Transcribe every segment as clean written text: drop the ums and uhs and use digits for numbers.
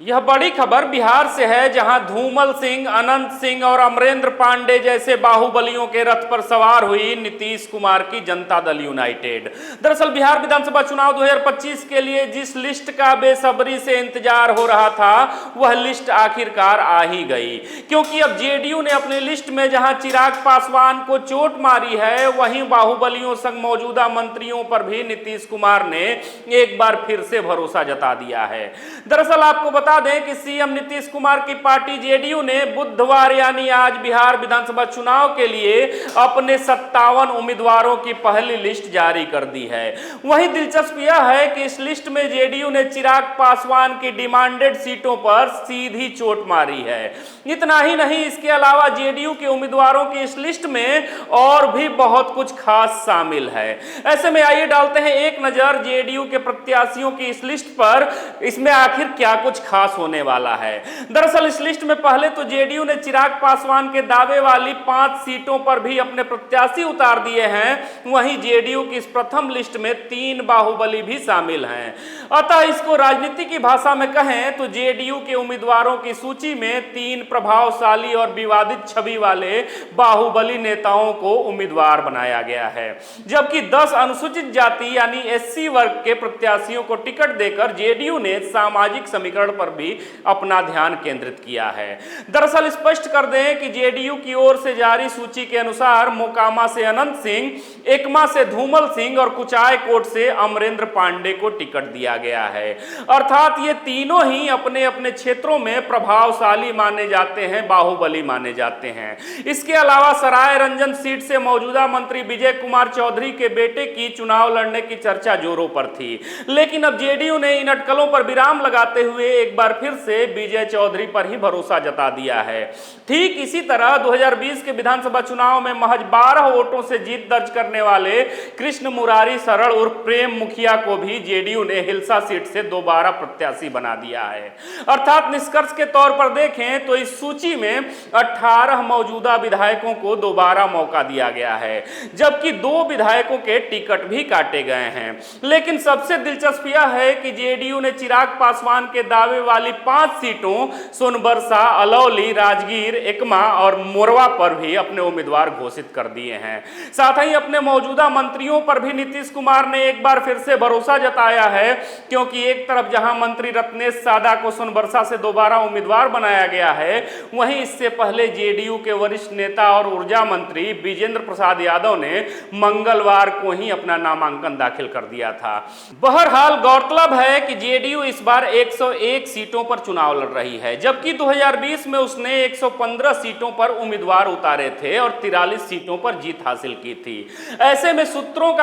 यह बड़ी खबर बिहार से है, जहां धूमल सिंह, अनंत सिंह और अमरेंद्र पांडे जैसे बाहुबलियों के रथ पर सवार हुई नीतीश कुमार की जनता दल यूनाइटेड। दरअसल बिहार विधानसभा चुनाव 2025 के लिए जिस लिस्ट का बेसब्री से इंतजार हो रहा था, वह लिस्ट आखिरकार आ ही गई। क्योंकि अब जेडीयू ने अपनी लिस्ट में जहां चिराग पासवान को चोट मारी है, वहीं बाहुबलियों संग मौजूदा मंत्रियों पर भी नीतीश कुमार ने एक बार फिर से भरोसा जता दिया है। दरअसल आपको बता दें कि सीएम नीतीश कुमार की पार्टी जेडीयू ने बुधवार यानी आज बिहार विधानसभा चुनाव के लिए अपने 57 उम्मीदवारों की पहली लिस्ट जारी कर दी है। वहीं दिलचस्प यह है कि इस लिस्ट में जेडीयू ने चिराग पासवान की डिमांडेड सीटों पर सीधी चोट मारी है। इतना ही नहीं, इसके अलावा जेडीयू के उम्मीदवारों की इस लिस्ट में और भी बहुत कुछ खास शामिल है। ऐसे में आइए डालते हैं एक नजर जेडीयू के प्रत्याशियों की इस लिस्ट पर, इसमें आखिर क्या कुछ खास होने वाला है। दरअसल इस लिस्ट में पहले तो जेडीयू ने चिराग पासवान के दावे वाली 5 सीटों पर भी अपने प्रत्याशी उतार दिए हैं। वहीं जेडीयू की इस प्रथम लिस्ट में 3 बाहुबली भी शामिल हैं। अतः इसको राजनीति की भाषा में कहें तो जेडीयू के उम्मीदवारों की सूची में 3 प्रभावशाली और विवादित छवि वाले बाहुबली नेताओं को उम्मीदवार बनाया गया है, जबकि 10 अनुसूचित जाति यानी एससी वर्ग के प्रत्याशियों को टिकट देकर जेडीयू ने सामाजिक समीकरण पर भी अपना ध्यान केंद्रित किया है। दरअसल स्पष्ट कर दें कि जेडीयू की ओर से जारी सूची के अनुसार मोकामा से अनंत सिंह, एकमा से धूमल सिंह और कुचायकोट से अमरेंद्र पांडे को टिकट दिया गया है। अर्थात ये तीनों ही अपने अपने क्षेत्रों में प्रभावशाली माने जाते हैं, बाहुबली माने जाते हैं। इसके अलावा सराय रंजन सीट से मौजूदा मंत्री विजय कुमार चौधरी के बेटे की चुनाव लड़ने की चर्चा जोरों पर थी, लेकिन अब जेडीयू ने इन अटकलों पर विराम लगाते हुए एक बार फिर से विजय चौधरी पर ही भरोसा जता दिया है। ठीक इसी तरह 2020 के विधानसभा चुनाव में महज 12 वोटों से जीत दर्ज करने वाले कृष्ण मुरारी सरल उर्फ प्रेम मुखिया को भी जेडीयू ने हिलसा सीट से दोबारा प्रत्याशी बना दिया है। अर्थात निष्कर्ष के तौर पर देखें तो इस सूची में 18 मौजूदा विधायकों को दोबारा मौका दिया गया है, जबकि 2 विधायकों के टिकट भी काटे गए हैं। लेकिन सबसे दिलचस्प यह है कि जेडीयू ने चिराग पासवान के दावे वाली 5 सीटों सोनबरसा, अलौली, राजगीर, एकमा और मोरवा पर भी अपने उम्मीदवार घोषित कर दिए हैं। साथ ही अपने मौजूदा मंत्रियों पर भी नीतीश कुमार ने एक बार फिर से भरोसा जताया है, क्योंकि एक तरफ जहां मंत्री रत्नेश सादा को सोनबरसा से दोबारा उम्मीदवार बनाया गया है, वहीं इससे पहले जेडीयू के वरिष्ठ नेता और ऊर्जा मंत्री विजेंद्र प्रसाद यादव ने मंगलवार को ही अपना नामांकन दाखिल कर दिया था। बहरहाल गौरतलब है कि जेडीयू इस बार 101 सीटों पर चुनाव लड़ रही है, जबकि 2020 में उसने 115 सीटों पर उम्मीदवार उतारे थे और 43 सीटों पर जीत हासिल की थी। ऐसे में सूत्रों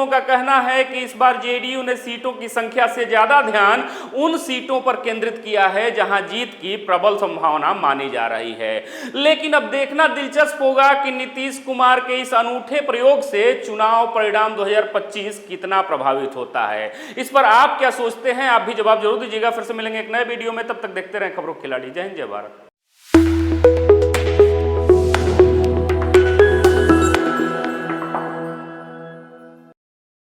का कहना है कि इस बार जेडीयू ने सीटों की संख्या से ज्यादा ध्यान उन सीटों पर केंद्रित किया है जहां जीत की प्रबल संभावना मानी जा रही है। लेकिन अब देखना दिलचस्प होगा कि नीतीश कुमार के इस अनूठे प्रयोग से चुनाव परिणाम 2025 कितना प्रभावित होता है। इस पर आप क्या सोचते हैं? आप भी जवाब जरूर दीजिएगा। फिर से मिलेंगे एक नए वीडियो में, तब तक देखते रहें खबरों खिलाड़ी। जय हिंद, जय भारत।